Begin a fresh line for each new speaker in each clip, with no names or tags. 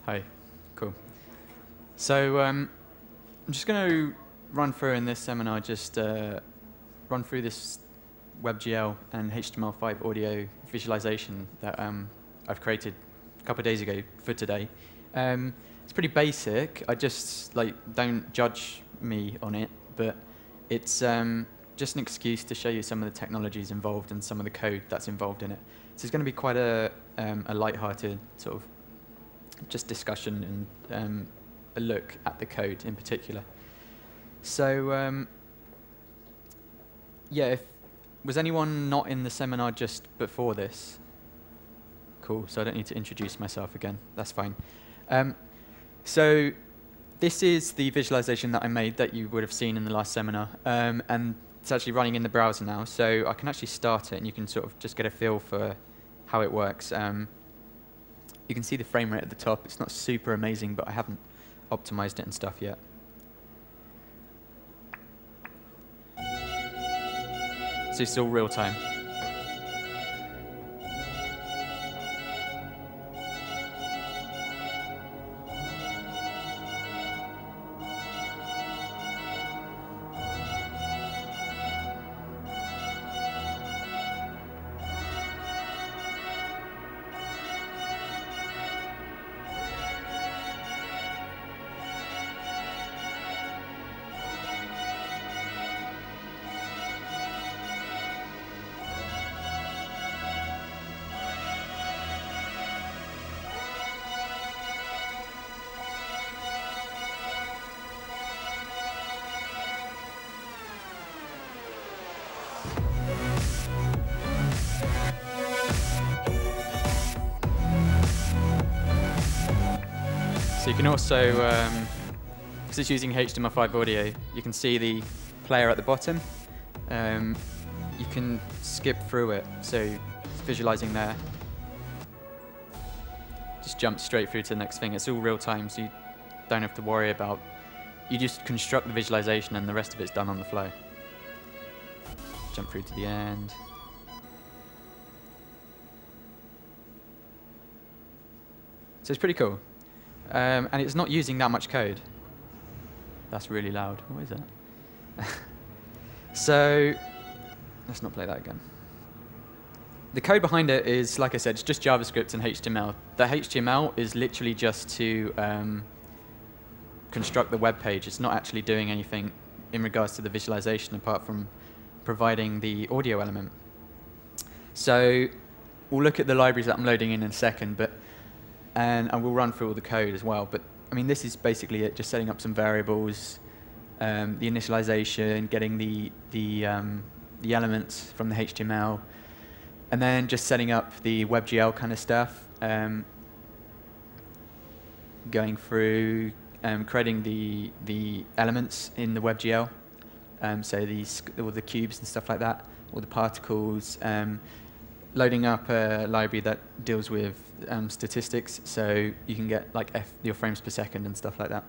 Hi, cool. So I'm just going to run through in this seminar, just run through this WebGL and HTML5 audio visualization that I've created a couple of days ago for today. It's pretty basic. I just don't judge me on it, but it's just an excuse to show you some of the technologies involved and some of the code that's involved in it. So it's going to be quite a light-hearted sort of just discussion and a look at the code in particular. So yeah, was anyone not in the seminar just before this? Cool, so I don't need to introduce myself again. That's fine. So this is the visualization that I made that you would have seen in the last seminar. And it's actually running in the browser now, so I can actually start it and you can sort of just get a feel for how it works. You can see the frame rate at the top. It's not super amazing, but I haven't optimized it and stuff yet. So it's all real time. So you can also, because it's using HTML5 audio, you can see the player at the bottom. You can skip through it, so it's visualizing there. Just jump straight through to the next thing. It's all real time, so you don't have to worry about, you just construct the visualization and the rest of it's done on the flow. Jump through to the end. So it's pretty cool. And it's not using that much code. That's really loud. What is that? So let's not play that again. The code behind it is, like I said, it's just JavaScript and HTML. The HTML is literally just to construct the web page. It's not actually doing anything in regards to the visualization apart from providing the audio element. So we'll look at the libraries that I'm loading in a second, and I will run through all the code as well. But I mean, this is basically it, just setting up some variables, the initialization, getting the elements from the HTML, and then just setting up the WebGL kind of stuff, going through, creating the elements in the WebGL, so all the cubes and stuff like that, all the particles, loading up a library that deals with statistics, so you can get like your frames per second and stuff like that.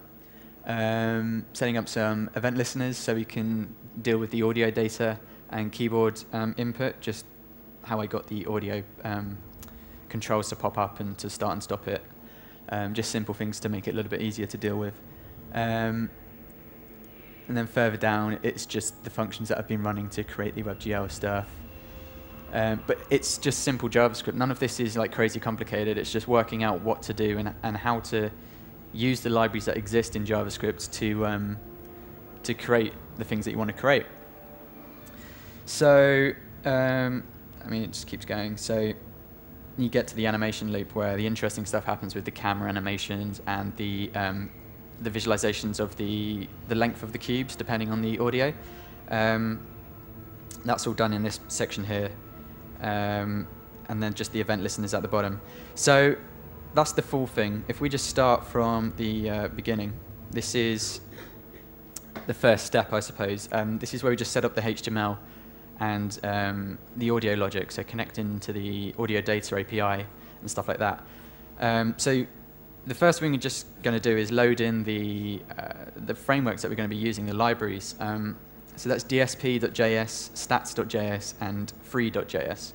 Setting up some event listeners so we can deal with the audio data and keyboard input, just how I got the audio controls to pop up and to start and stop it. Just simple things to make it a little bit easier to deal with. And then further down, it's just the functions that I've been running to create the WebGL stuff. But it's just simple JavaScript. None of this is like crazy complicated. It's just working out what to do and how to use the libraries that exist in JavaScript to create the things that you want to create. So I mean, it just keeps going. So you get to the animation loop where the interesting stuff happens with the camera animations and the visualizations of the length of the cubes depending on the audio. That's all done in this section here. And then just the event listeners at the bottom. So that's the full thing. If we just start from the beginning, this is the first step, I suppose. This is where we just set up the HTML and the audio logic, so connecting to the audio data API and stuff like that. So the first thing we're just going to do is load in the frameworks that we're going to be using, the libraries. So that's dsp.js, stats.js, and free.js.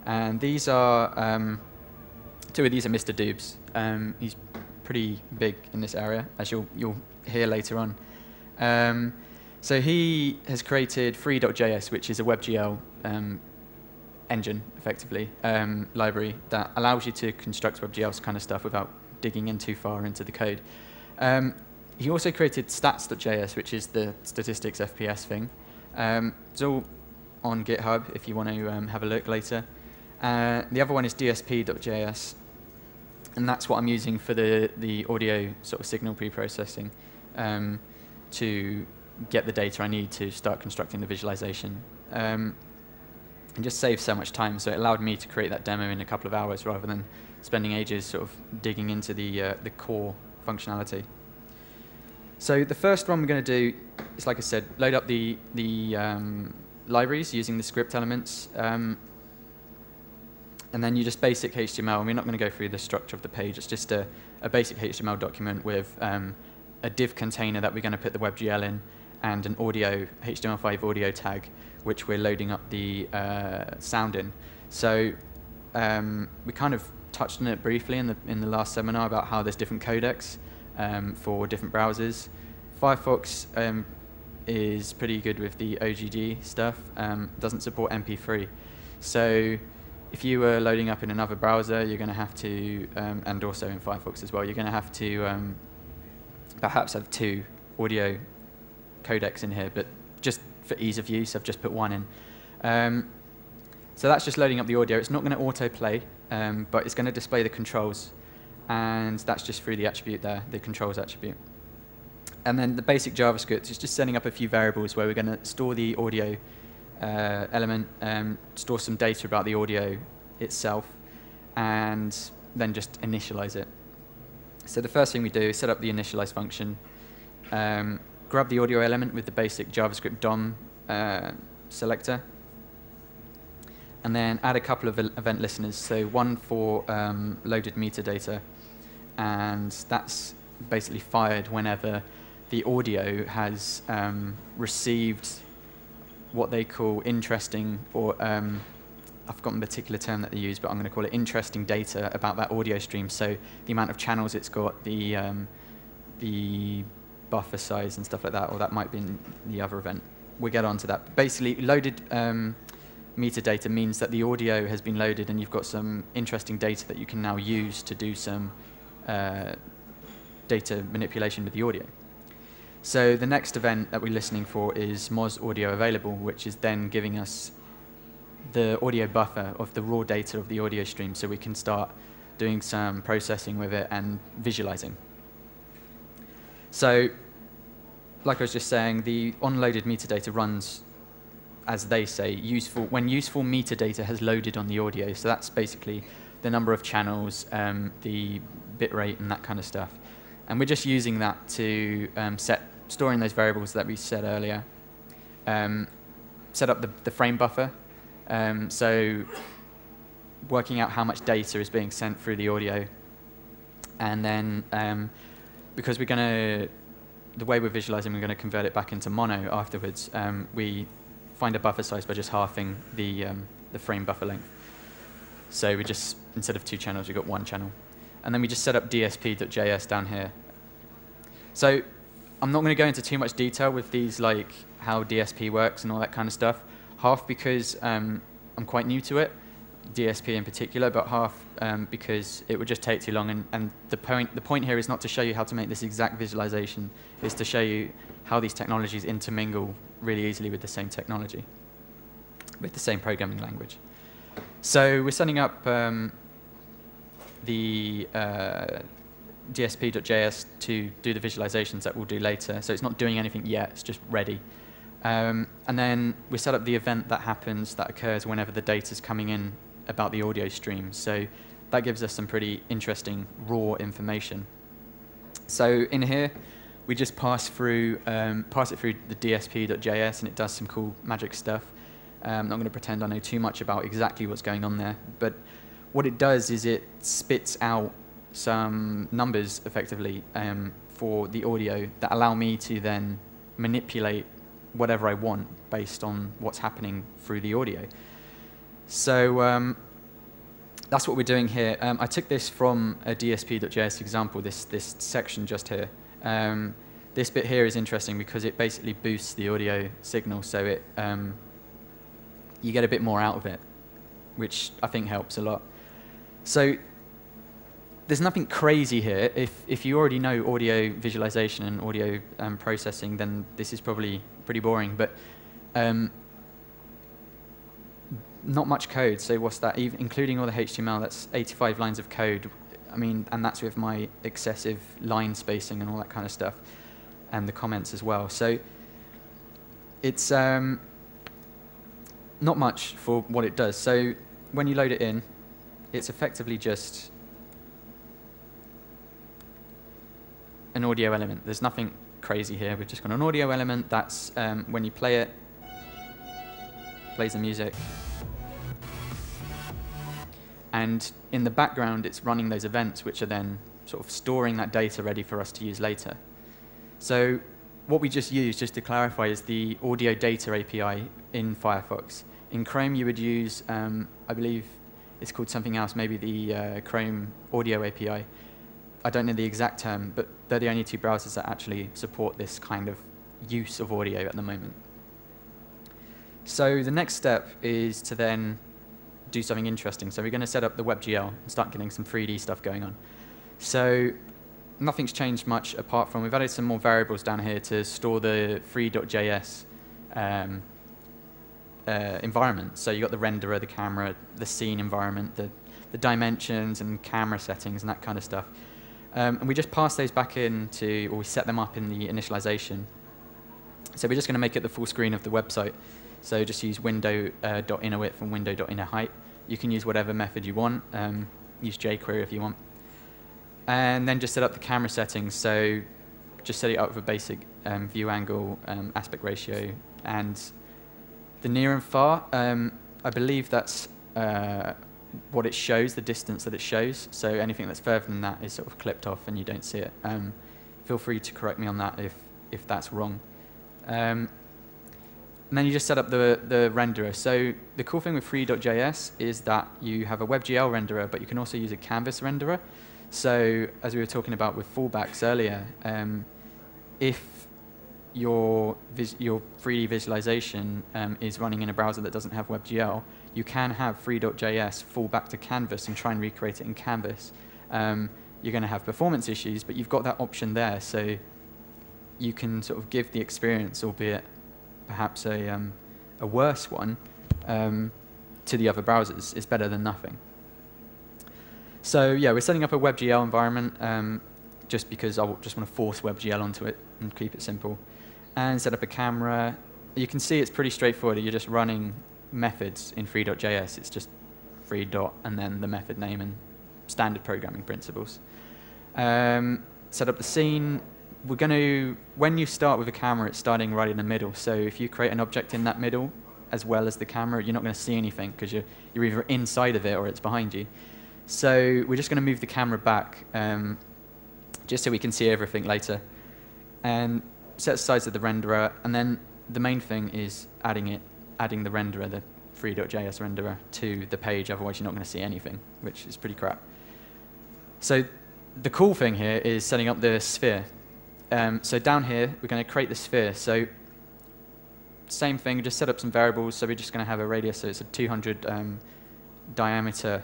And these are, two of these are Mr. Doobs. He's pretty big in this area, as you'll hear later on. So he has created free.js, which is a WebGL engine, effectively, library that allows you to construct WebGL kind of stuff without digging in too far into the code. He also created stats.js, which is the statistics FPS thing. It's all on GitHub if you want to have a look later. The other one is dsp.js, and that's what I'm using for the audio sort of signal pre-processing to get the data I need to start constructing the visualization. And just save so much time, so it allowed me to create that demo in a couple of hours rather than spending ages sort of digging into the core functionality. So the first one we're going to do is, like I said, load up the libraries using the script elements, and then you just basic HTML, and we're not going to go through the structure of the page. It's just a basic HTML document with a div container that we're going to put the WebGL in, and an audio HTML5 audio tag, which we're loading up the sound in. So we kind of touched on it briefly in the last seminar about how there's different codecs for different browsers. Firefox is pretty good with the OGG stuff, doesn't support MP3. So if you were loading up in another browser, you're going to have to, and also in Firefox as well, you're going to have to perhaps have two audio codecs in here, but just for ease of use, I've just put one in. So that's just loading up the audio. It's not going to autoplay, but it's going to display the controls, and that's just through the attribute there, the controls attribute. And then the basic JavaScript is just setting up a few variables where we're going to store the audio element, store some data about the audio itself, and then just initialize it. So the first thing we do is set up the initialize function, grab the audio element with the basic JavaScript DOM selector, and then add a couple of event listeners. So one for loaded metadata, and that's basically fired whenever the audio has received what they call interesting, or I've forgotten the particular term that they use, but I'm going to call it interesting data about that audio stream. So the amount of channels it's got, the buffer size and stuff like that, or that might be in the other event. We'll get onto that. But basically, loaded metadata means that the audio has been loaded and you've got some interesting data that you can now use to do some data manipulation with the audio. So the next event that we're listening for is Moz audio available, which is then giving us the audio buffer of the raw data of the audio stream, so we can start doing some processing with it and visualizing. So, like I was just saying, the onloaded metadata runs, as they say, when useful metadata has loaded on the audio. So that's basically the number of channels, the bit rate, and that kind of stuff. And we're just using that to storing those variables that we said earlier, set up the frame buffer. So working out how much data is being sent through the audio, and then because we're going to, the way we're visualizing, we're going to convert it back into mono afterwards. We find a buffer size by just halving the frame buffer length. So we just, instead of 2 channels, we've got 1 channel. And then we just set up dsp.js down here. So I'm not going to go into too much detail with these, like how DSP works and all that kind of stuff. Half because I'm quite new to it, DSP in particular, but half because it would just take too long. And the point here is not to show you how to make this exact visualization, is to show you how these technologies intermingle really easily with the same technology, with the same programming language. So we're setting up the dsp.js to do the visualizations that we'll do later. So it's not doing anything yet, it's just ready. And then we set up the event that happens, that occurs whenever the data is coming in about the audio stream. So that gives us some pretty interesting raw information. So in here, we just pass it through the dsp.js, and it does some cool magic stuff. I'm not going to pretend I know too much about exactly what's going on there, but what it does is it spits out some numbers, effectively, for the audio that allow me to then manipulate whatever I want based on what's happening through the audio. So that's what we're doing here. I took this from a dsp.js example, this section just here. This bit here is interesting because it basically boosts the audio signal, so it you get a bit more out of it, which I think helps a lot. So there's nothing crazy here. If you already know audio visualization and audio processing, then this is probably pretty boring. But not much code. So what's that? Even including all the HTML, that's 85 lines of code. I mean, and that's with my excessive line spacing and all that kind of stuff, and the comments as well. So it's not much for what it does. So when you load it in, it's effectively just an audio element. There's nothing crazy here. We've just got an audio element. That's when you play it, plays the music. And in the background, it's running those events, which are then sort of storing that data ready for us to use later. So what we just used, just to clarify, is the audio data API in Firefox. In Chrome, you would use, I believe it's called something else, maybe the Chrome audio API. I don't know the exact term, but they're the only two browsers that actually support this kind of use of audio at the moment. So the next step is to then do something interesting. So we're going to set up the WebGL and start getting some 3D stuff going on. So nothing's changed much apart from we've added some more variables down here to store the free.js environment. So you've got the renderer, the camera, the scene environment, the dimensions and camera settings and that kind of stuff. And we just pass those back into, or we set them up in the initialization. So we're just going to make it the full screen of the website. So just use window.innerWidth and window.innerHeight. You can use whatever method you want. Use jQuery if you want. And then just set up the camera settings. So just set it up with a basic view angle, aspect ratio, and the near and far. I believe that's what it shows, the distance that it shows. So anything that's further than that is sort of clipped off and you don't see it. Feel free to correct me on that if that's wrong. And then you just set up the renderer. So the cool thing with free.js is that you have a WebGL renderer, but you can also use a canvas renderer. So as we were talking about with fallbacks earlier, if your 3D visualization is running in a browser that doesn't have WebGL, you can have free.js fall back to canvas and try and recreate it in canvas. You're going to have performance issues, but you've got that option there, so you can sort of give the experience, albeit perhaps a worse one, to the other browsers. It's better than nothing. So yeah, we're setting up a WebGL environment just because I just want to force WebGL onto it and keep it simple. And set up a camera. You can see it's pretty straightforward. You're just running methods in free.js. It's just free dot and then the method name and standard programming principles. Set up the scene. We're going to, when you start with a camera, it's starting right in the middle. So if you create an object in that middle, as well as the camera, you're not going to see anything because you're either inside of it or it's behind you. So we're just going to move the camera back just so we can see everything later. And set the size of the renderer, and then the main thing is adding the renderer, the free.js renderer, to the page, otherwise you're not going to see anything, which is pretty crap. So the cool thing here is setting up the sphere. So down here, we're going to create the sphere. So same thing, just set up some variables. So we're just going to have a radius, so it's a 200 diameter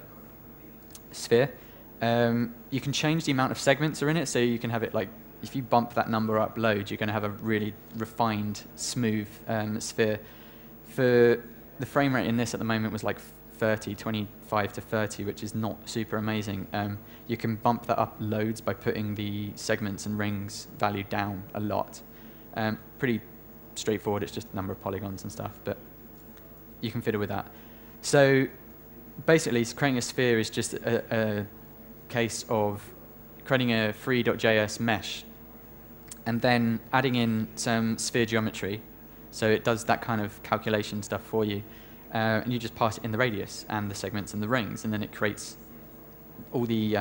sphere. You can change the amount of segments are in it, so you can have it like, if you bump that number up loads, you're going to have a really refined, smooth sphere. For the frame rate in this at the moment was like 25 to 30, which is not super amazing. You can bump that up loads by putting the segments and rings value down a lot. Pretty straightforward, it's just a number of polygons and stuff, but you can fiddle with that. So basically, creating a sphere is just a case of creating a free.js mesh and then adding in some sphere geometry. So it does that kind of calculation stuff for you. And you just pass it in the radius and the segments and the rings, and then it creates all the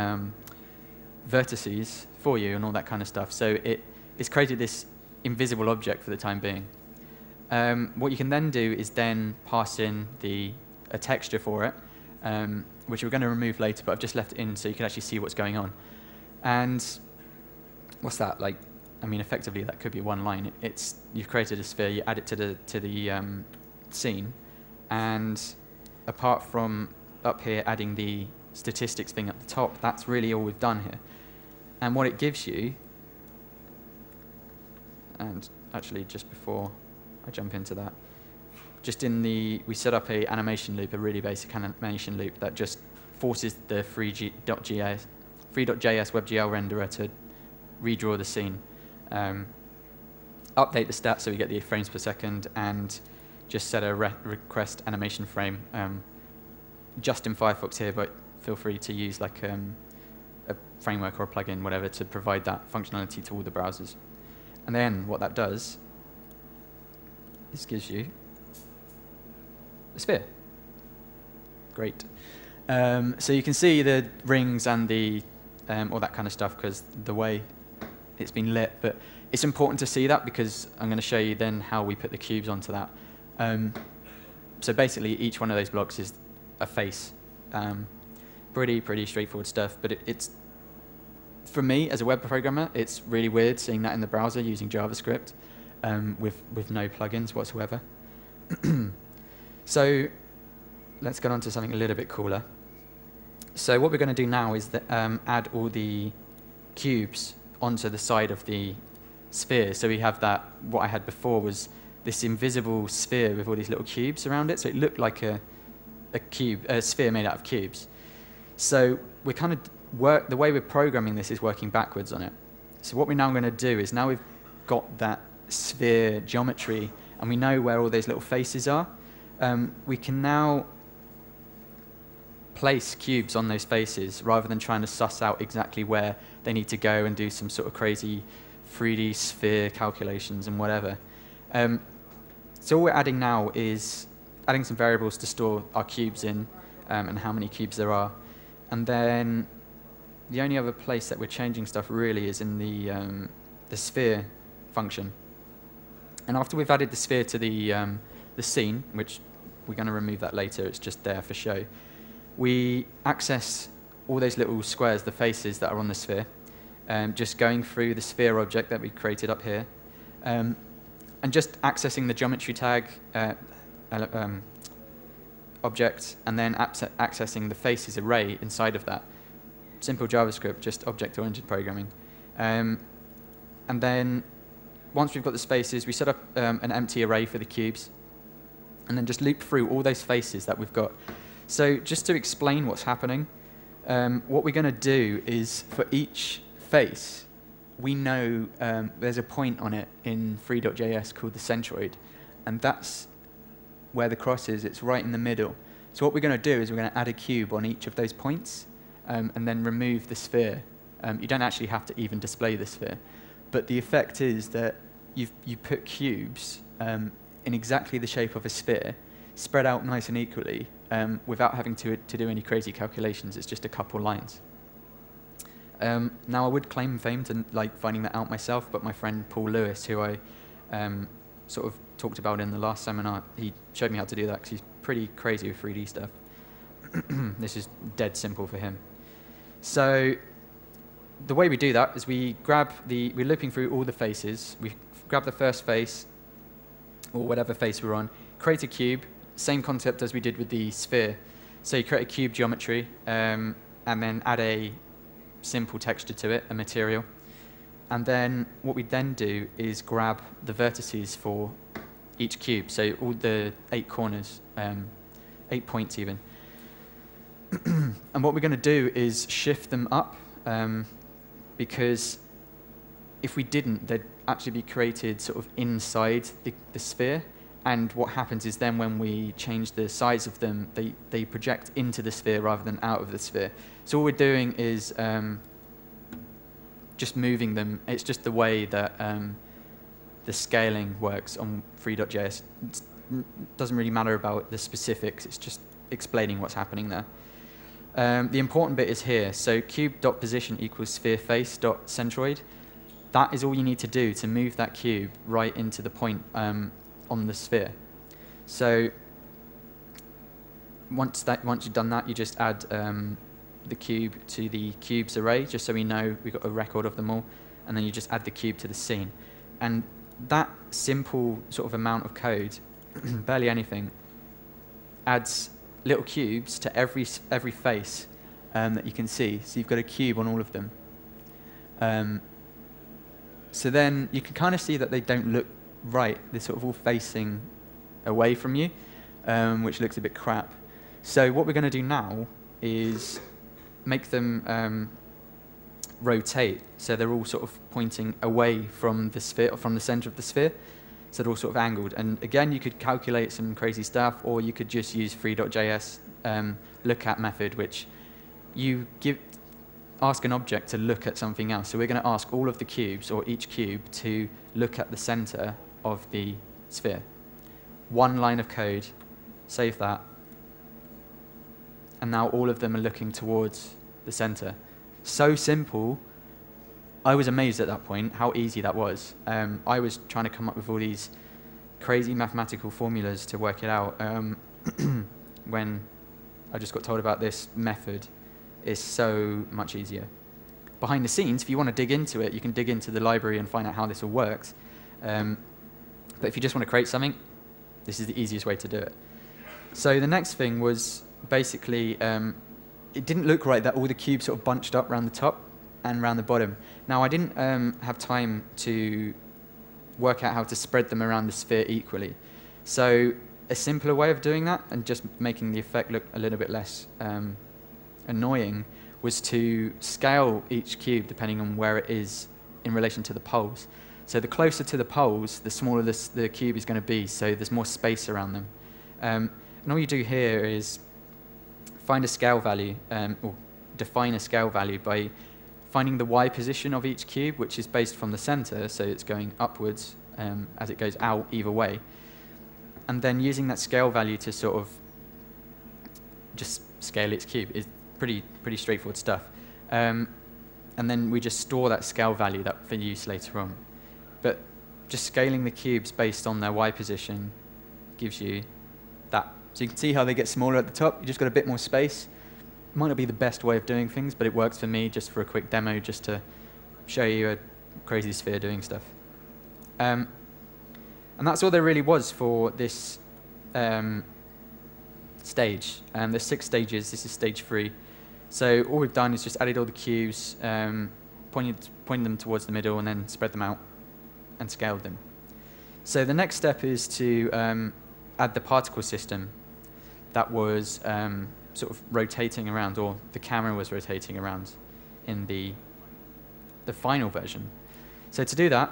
vertices for you and all that kind of stuff. So it's created this invisible object for the time being. What you can then do is then pass in a texture for it, which we're going to remove later, but I've just left it in so you can actually see what's going on. And what's that? Like, I mean, effectively, that could be one line. You've created a sphere, you add it to the scene, and apart from up here adding the statistics thing at the top, that's really all we've done here. And what it gives you, and actually just before I jump into that, we set up a animation loop, a really basic animation loop that just forces the free.js WebGL renderer to redraw the scene, update the stats so we get the frames per second, and just set a request animation frame. Just in Firefox here, but feel free to use like a framework or a plugin, whatever, to provide that functionality to all the browsers. And then what that does is gives you a sphere. Great. So you can see the rings and the all that kind of stuff because the way it's been lit, but it's important to see that because I'm going to show you then how we put the cubes onto that. So basically each one of those blocks is a face. Pretty straightforward stuff, but it's for me as a web programmer, it's really weird seeing that in the browser using JavaScript with no plugins whatsoever. So let's get on to something a little bit cooler. So what we're going to do now is add all the cubes onto the side of the sphere. So we have that, what I had before was this invisible sphere with all these little cubes around it. So it looked like a sphere made out of cubes. So we're kind of the way we're programming this is working backwards on it. So what we're now going to do is now we've got that sphere geometry and we know where all those little faces are. We can now place cubes on those faces rather than trying to suss out exactly where they need to go and do some sort of crazy 3D sphere calculations and whatever. So all we're adding now is adding some variables to store our cubes in and how many cubes there are. And then the only other place that we're changing stuff really is in the sphere function. And after we've added the sphere to the scene, which we're going to remove that later, it's just there for show, we access all those little squares, the faces that are on the sphere, just going through the sphere object that we created up here, and just accessing the geometry tag object, and then accessing the faces array inside of that. Simple JavaScript, just object-oriented programming. And then once we've got the spaces, we set up an empty array for the cubes, and then just loop through all those faces that we've got. So just to explain what's happening, what we're going to do is for each face, we know there's a point on it in free.js called the centroid, and that's where the cross is. It's right in the middle. So what we're going to do is we're going to add a cube on each of those points and then remove the sphere. You don't actually have to even display the sphere, but the effect is that you put cubes in exactly the shape of a sphere, spread out nice and equally, without having to do any crazy calculations. It's just a couple lines. Now I would claim fame to like finding that out myself, but my friend Paul Lewis, who I sort of talked about in the last seminar, he showed me how to do that because he's pretty crazy with 3D stuff. This is dead simple for him. So the way we do that is we're looping through all the faces. We grab the first face, or whatever face we're on, create a cube, same concept as we did with the sphere. So you create a cube geometry, and then add a simple texture to it, a material. And then what we then do is grab the vertices for each cube, so all the 8 corners, 8 points even. And what we're going to do is shift them up, because if we didn't, they'd actually be created sort of inside the sphere. And what happens is then when we change the size of them, they project into the sphere rather than out of the sphere. So all we're doing is just moving them. It's just the way that the scaling works on free.js. It doesn't really matter about the specifics. It's just explaining what's happening there. The important bit is here. So cube.position equals sphere face.centroid. That is all you need to do to move that cube right into the point on the sphere. So once you've done that, you just add the cube to the cubes array, just so we know we've got a record of them all, and then you just add the cube to the scene. And that simple sort of amount of code, barely anything, adds little cubes to every face that you can see. So you've got a cube on all of them. So then you can kind of see that they don't look right. They're sort of all facing away from you, which looks a bit crap. So what we're going to do now is make them rotate, so they're all sort of pointing away from the sphere, or from the center of the sphere, so they're all sort of angled. And again, you could calculate some crazy stuff, or you could just use free.js lookat method, which you ask an object to look at something else. So we're going to ask all of the cubes, or each cube, to look at the center of the sphere. One line of code, save that, and now all of them are looking towards the center. So simple. I was amazed at that point how easy that was. I was trying to come up with all these crazy mathematical formulas to work it out when I just got told about this method. Is so much easier. Behind the scenes, if you want to dig into it, you can dig into the library and find out how this all works. But if you just want to create something, this is the easiest way to do it. So the next thing was basically, it didn't look right that all the cubes sort of bunched up around the top and around the bottom. Now, I didn't have time to work out how to spread them around the sphere equally. So a simpler way of doing that, and just making the effect look a little bit less annoying, was to scale each cube depending on where it is in relation to the poles. So the closer to the poles, the smaller the cube is going to be, so there's more space around them. And all you do here is find a scale value, or define a scale value by finding the Y position of each cube, which is based from the center, so it's going upwards as it goes out either way. And then using that scale value to sort of just scale its cube is pretty straightforward stuff. And then we just store that scale value for use later on. But just scaling the cubes based on their Y position gives you that. So you can see how they get smaller at the top. You just got a bit more space. Might not be the best way of doing things, but it works for me just for a quick demo, just to show you a crazy sphere doing stuff. And that's all there really was for this stage. There's 6 stages. This is stage 3. So all we've done is just added all the cubes, pointed them towards the middle, and then spread them out and scaled them. So the next step is to add the particle system that was sort of rotating around, or the camera was rotating around in the final version. So to do that,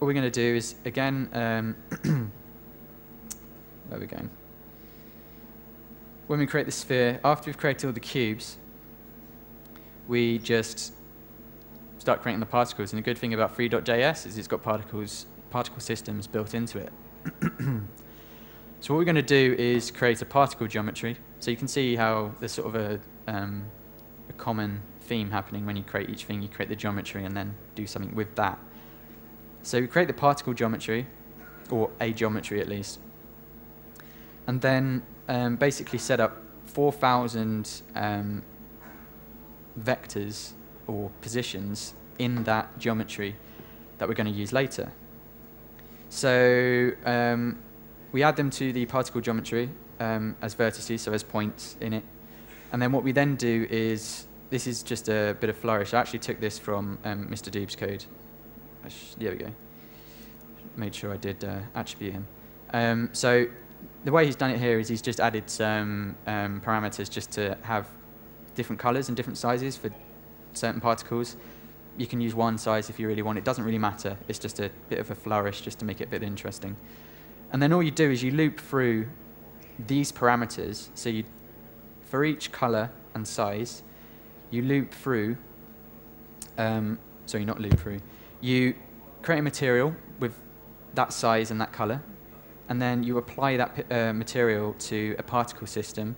all we're going to do is, again, where are we going? When we create the sphere, after we've created all the cubes, we just start creating the particles. And the good thing about free.js is it's got particle systems built into it. So what we're going to do is create a particle geometry. So you can see how there's sort of a common theme happening when you create each thing. You create the geometry and then do something with that. So we create the particle geometry, or a geometry at least, and then basically set up 4,000 vectors or positions in that geometry that we're going to use later. So we add them to the particle geometry as vertices, so as points in it. And then what we then do is, this is just a bit of flourish. I actually took this from Mr. Doob's code. There we go. Made sure I did attribute him. So the way he's done it here is he's just added some parameters just to have different colors and different sizes for certain particles. You can use one size if you really want. It doesn't really matter. It's just a bit of a flourish just to make it a bit interesting. And then all you do is you loop through these parameters. So you, for each color and size, you loop through, sorry, not loop through. You create a material with that size and that color, and then you apply that material to a particle system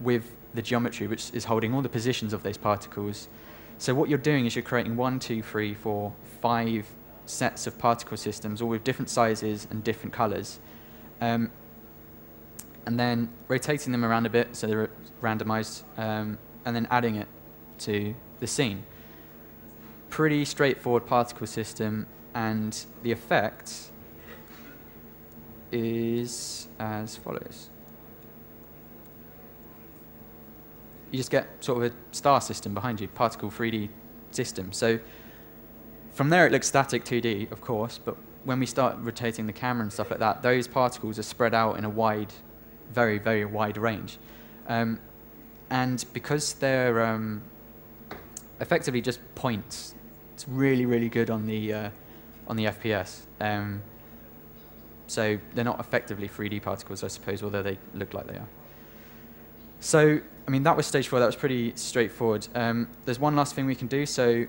with the geometry, which is holding all the positions of those particles. So what you're doing is you're creating 1, 2, 3, 4, 5 sets of particle systems, all with different sizes and different colors. And and then rotating them around a bit so they're randomized, and then adding it to the scene. Pretty straightforward particle system, and the effect is as follows. You just get sort of a star system behind you, particle 3D system. So from there it looks static 2D, of course, but when we start rotating the camera and stuff like that, those particles are spread out in a wide, very, very wide range. And because they're effectively just points, it's really, really good on the FPS. So they're not effectively 3D particles, I suppose, although they look like they are. So, I mean, that was stage 4. That was pretty straightforward. There's one last thing we can do. So,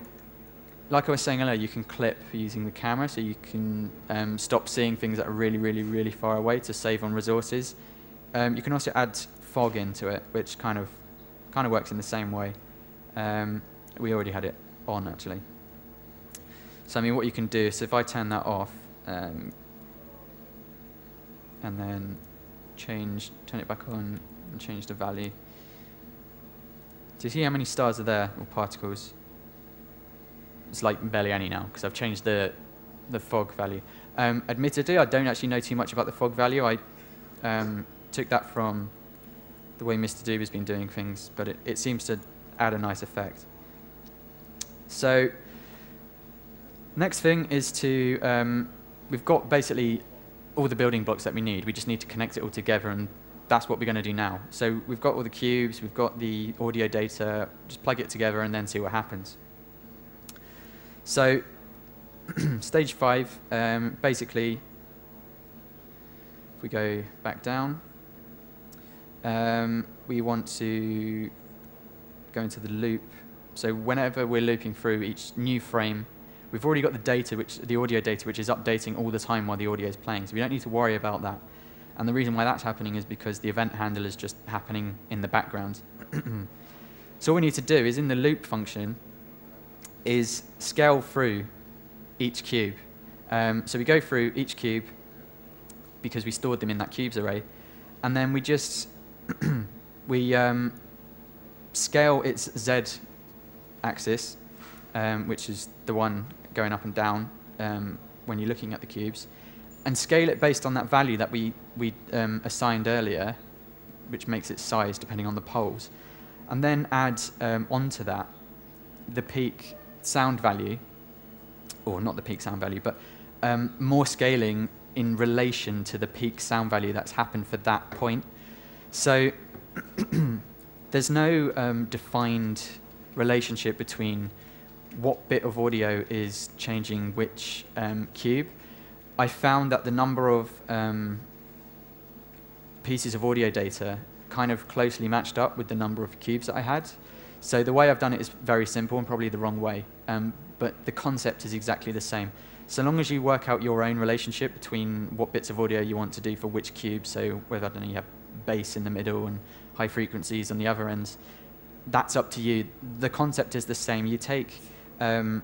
like I was saying earlier, you can clip using the camera, so you can stop seeing things that are really, really, really far away to save on resources. You can also add fog into it, which kind of works in the same way. We already had it on, actually. So, I mean, what you can do is if I turn that off, and then turn it back on and change the value. Do you see how many stars are there, or particles? It's like barely any now, because I've changed the fog value. Admittedly, I don't actually know too much about the fog value. I took that from the way Mr. Doob has been doing things, but it seems to add a nice effect. So, next thing is to, we've got basically all the building blocks that we need. We just need to connect it all together, and that's what we're going to do now. So we've got all the cubes, we've got the audio data, just plug it together and then see what happens. So stage 5, basically, if we go back down, we want to go into the loop. So whenever we're looping through each new frame, we've already got the data, the audio data, which is updating all the time while the audio is playing. So we don't need to worry about that. And the reason why that's happening is because the event handler is just happening in the background. So all we need to do is in the loop function is scale through each cube. So we go through each cube because we stored them in that cubes array, and then we just scale its Z axis, which is the one going up and down when you're looking at the cubes, and scale it based on that value that we assigned earlier, which makes its size depending on the poles, and then add onto that the peak sound value, or not the peak sound value, but more scaling in relation to the peak sound value that's happened for that point. So there's no defined relationship between what bit of audio is changing which cube. I found that the number of pieces of audio data kind of closely matched up with the number of cubes that I had. So the way I've done it is very simple and probably the wrong way, but the concept is exactly the same. So long as you work out your own relationship between what bits of audio you want to do for which cube, so whether I don't know, you have bass in the middle and high frequencies on the other ends, that's up to you. The concept is the same. You take, the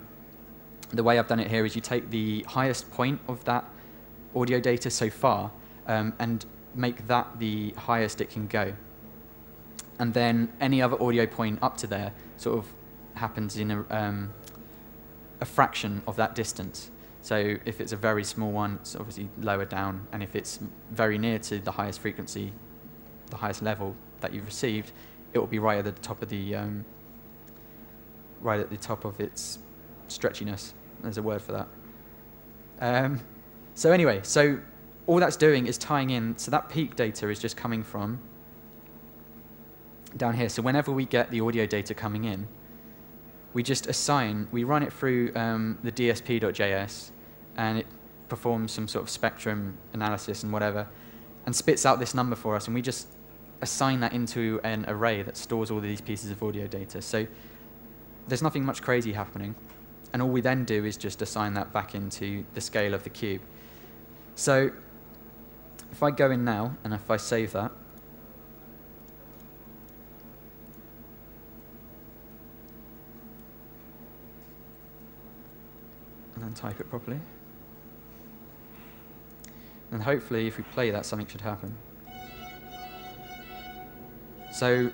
way I've done it here is you take the highest point of that audio data so far and make that the highest it can go. And then any other audio point up to there sort of happens in a fraction of that distance. So if it's a very small one, it's obviously lower down, and if it's very near to the highest frequency, the highest level that you've received, it will be right at the top of the its stretchiness. There's a word for that. So anyway, so all that's doing is tying in. So that peak data is just coming from down here. So whenever we get the audio data coming in, we just assign, we run it through the dsp.js, and it performs some sort of spectrum analysis and whatever, and spits out this number for us, and we just assign that into an array that stores all of these pieces of audio data. So there's nothing much crazy happening, and all we then do is just assign that back into the scale of the cube. So if I go in now, and if I save that, and then type it properly, and hopefully if we play that, something should happen. So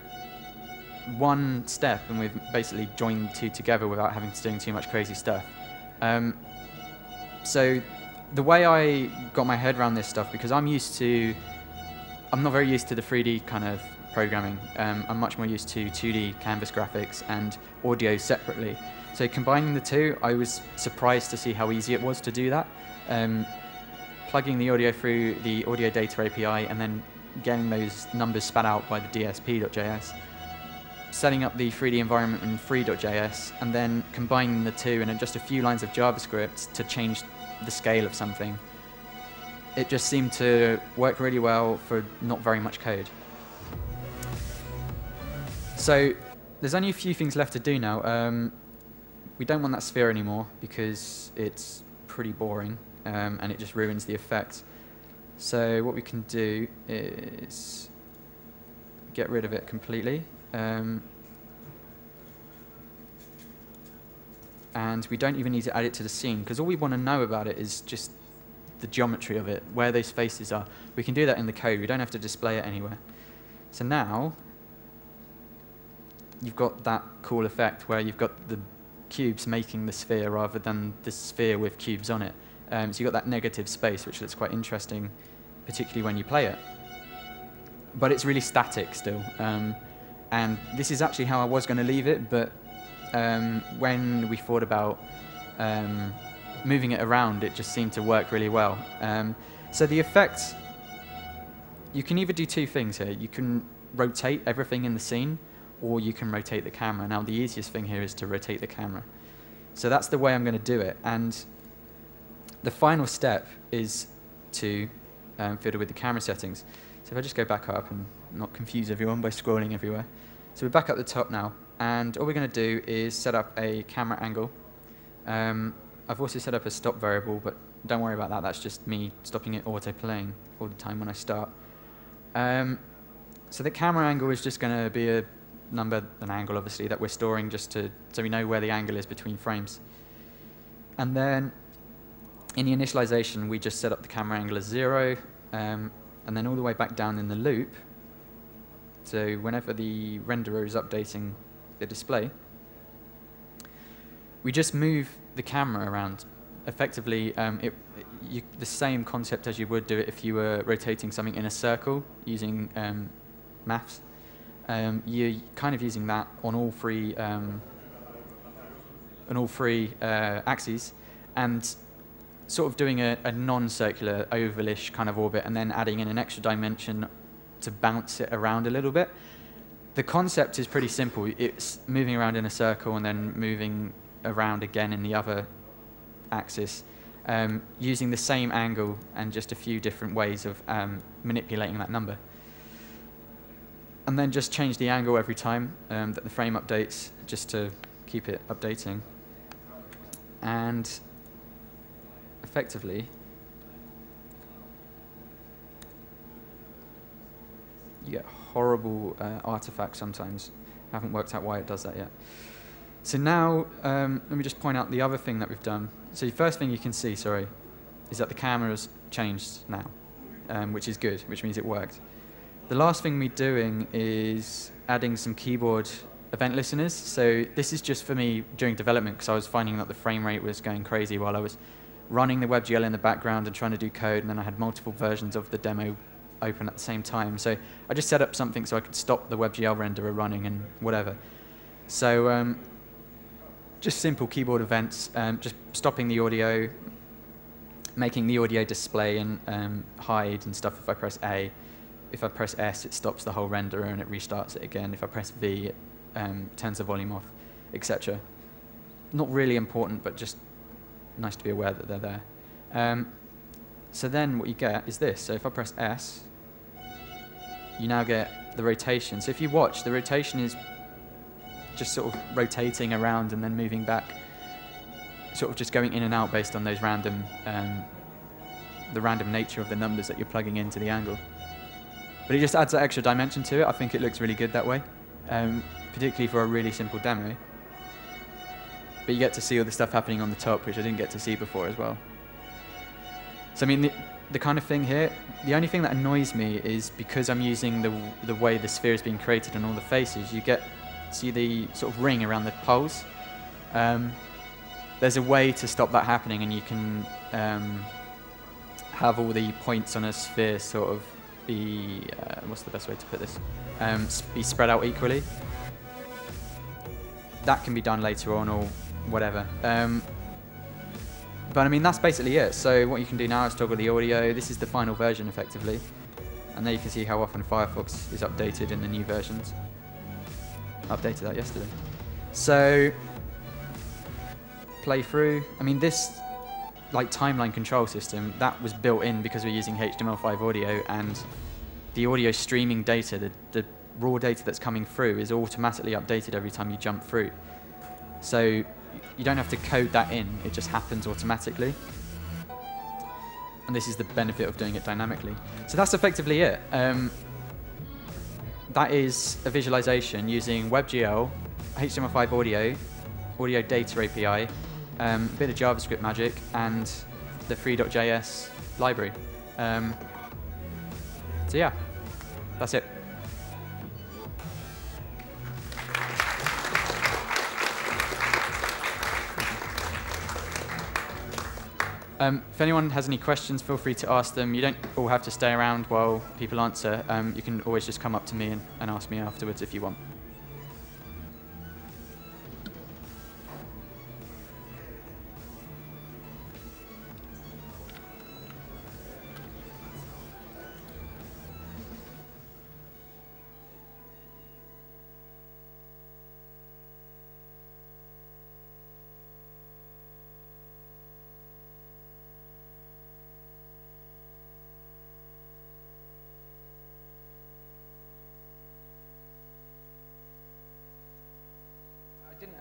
one step, and we've basically joined the two together without having to do too much crazy stuff. So the way I got my head around this stuff, because I'm not very used to the 3D kind of programming. I'm much more used to 2D canvas graphics and audio separately. So combining the two, I was surprised to see how easy it was to do that. Plugging the audio through the audio data API and then getting those numbers spat out by the dsp.js, setting up the 3D environment in free.js, and then combining the two and in just a few lines of JavaScript to change the scale of something. It just seemed to work really well for not very much code. So there's only a few things left to do now. We don't want that sphere anymore because it's pretty boring and it just ruins the effect. So what we can do is get rid of it completely. And we don't even need to add it to the scene, because all we want to know about it is just the geometry of it, where those faces are. We can do that in the code. We don't have to display it anywhere. So now you've got that cool effect where you've got the cubes making the sphere rather than the sphere with cubes on it. So you've got that negative space, which looks quite interesting, particularly when you play it. But it's really static still. And this is actually how I was going to leave it, but when we thought about moving it around, it just seemed to work really well. So the effects, you can either do two things here. You can rotate everything in the scene, or you can rotate the camera. Now the easiest thing here is to rotate the camera. So that's the way I'm going to do it. And the final step is to fiddle with the camera settings. So if I just go back up and not confuse everyone by scrolling everywhere. So we're back at the top now, and all we're going to do is set up a camera angle. I've also set up a stop variable, but don't worry about that. That's just me stopping it auto-playing all the time when I start. So the camera angle is just going to be a number, an angle obviously, that we're storing just so we know where the angle is between frames. And then in the initialization, we just set up the camera angle as 0, and then all the way back down in the loop. So whenever the renderer is updating the display, we just move the camera around. Effectively, the same concept as you would do it if you were rotating something in a circle using maths. You're kind of using that on all three axes, and sort of doing a non-circular ovalish kind of orbit, and then adding in an extra dimension to bounce it around a little bit. The concept is pretty simple. It's moving around in a circle and then moving around again in the other axis, using the same angle and just a few different ways of manipulating that number. And then just change the angle every time that the frame updates, just to keep it updating. And effectively, you get horrible artifacts sometimes. I haven't worked out why it does that yet. So now, let me just point out the other thing that we've done. So the first thing you can see, sorry, is that the camera's changed now, which is good, which means it worked. The last thing we're doing is adding some keyboard event listeners. So this is just for me during development, because I was finding that the frame rate was going crazy while I was running the WebGL in the background and trying to do code, and then I had multiple versions of the demo open at the same time. So I just set up something so I could stop the WebGL renderer running and whatever. So just simple keyboard events, just stopping the audio, making the audio display and hide and stuff if I press A. If I press S, it stops the whole renderer and it restarts it again. If I press V, it turns the volume off, etc. Not really important, but just nice to be aware that they're there. So then what you get is this. So if I press S, you now get the rotation. So if you watch, the rotation is just sort of rotating around and then moving back, sort of just going in and out based on those random, the random nature of the numbers that you're plugging into the angle. But it just adds that extra dimension to it. I think it looks really good that way, particularly for a really simple demo. But you get to see all the stuff happening on the top, which I didn't get to see before as well. So I mean, the kind of thing here, the only thing that annoys me is because I'm using the way the sphere is being created and all the faces, you see the sort of ring around the poles. There's a way to stop that happening, and you can have all the points on a sphere sort of be, what's the best way to put this? Be spread out equally. That can be done later on or whatever. But I mean, that's basically it. So what you can do now is toggle the audio. This is the final version, effectively. And there you can see how often Firefox is updated in the new versions. Updated that yesterday. So, play through. I mean, this like timeline control system, that was built in because we're using HTML5 audio, and the audio streaming data, the raw data that's coming through is automatically updated every time you jump through. So you don't have to code that in, it just happens automatically. And this is the benefit of doing it dynamically. So that's effectively it. That is a visualization using WebGL, HTML5 audio data API, a bit of JavaScript magic, and the free.js library. So yeah, that's it. If anyone has any questions, feel free to ask them. You don't all have to stay around while people answer. You can always just come up to me and ask me afterwards if you want. I didn't.